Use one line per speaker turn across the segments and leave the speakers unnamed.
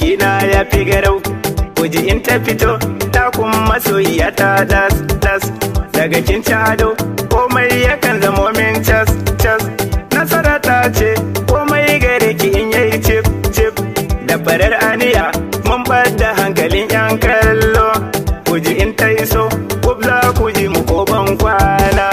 jikina ya fi garau. Kuji in ta fito takun masoyiya ta das das. Daga kin ci ado komai yakan zamo min cas cas. Nasara ta ce komai gare ki in yayi cip cip. Da farar aniya mun bada hankalin yan kallo. Kuji in ta iso kubla kuji mu ko ban kwana.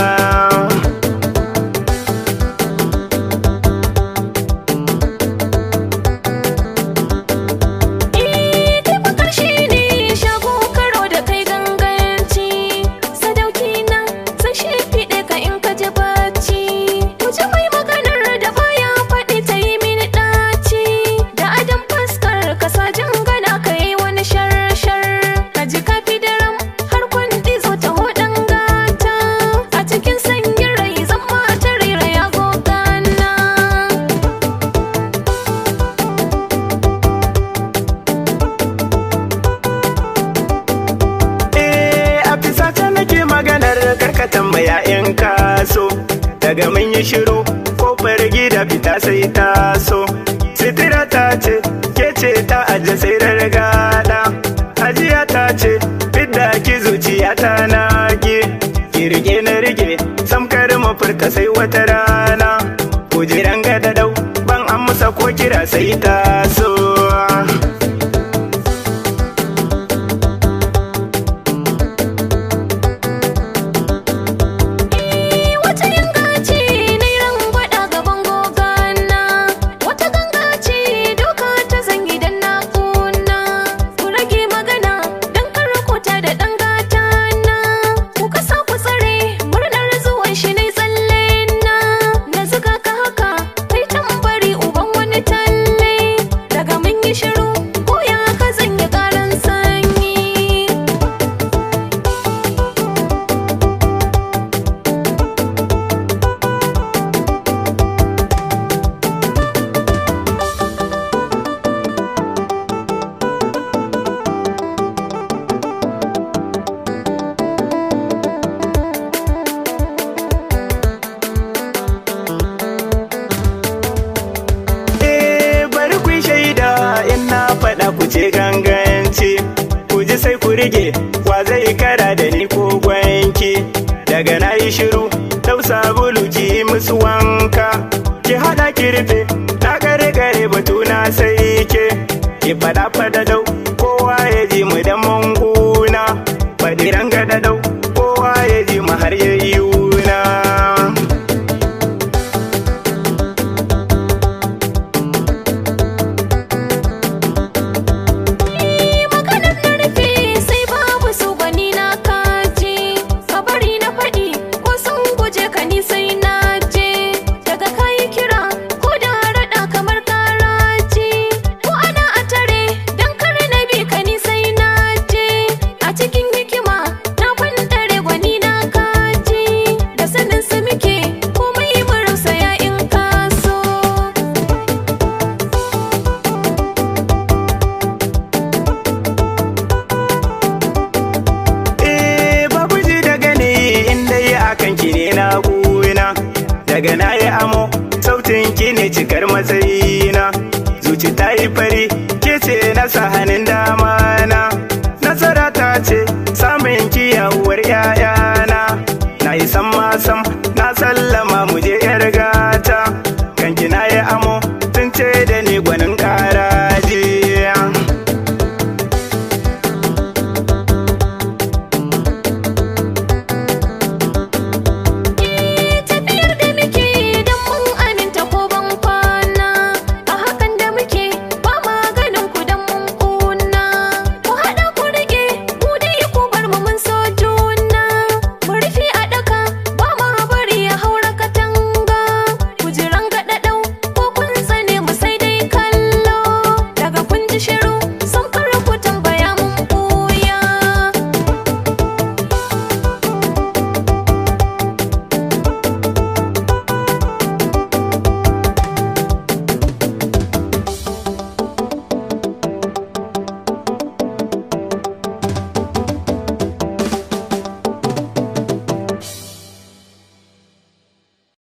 Tambaya in kaso daga mun yi shiru kofar gida fita sai taso. Sitira ta ce ke ce ta aje sai rargada. Hajiya ta ce fidda ki zuciya ta nage. Ki rige na rige samkar mafurka sai wata rana. Kujeran gada dau ban amsa ko kira sai taso. Ku ce ganganci ku ji sai ku rige wa zai kara da ni ko gwanki. Daga na yi shiru dau sabulu ki musu wanka. Ki hada ki rufe na gare gare batuna sai ke. Ki fada fada dau kowa ya ji mu da manguna. Fadi ranga da dau kowa ya ji mu har yayyuna. Daga na yi amo sautin ki ne cikar matsayi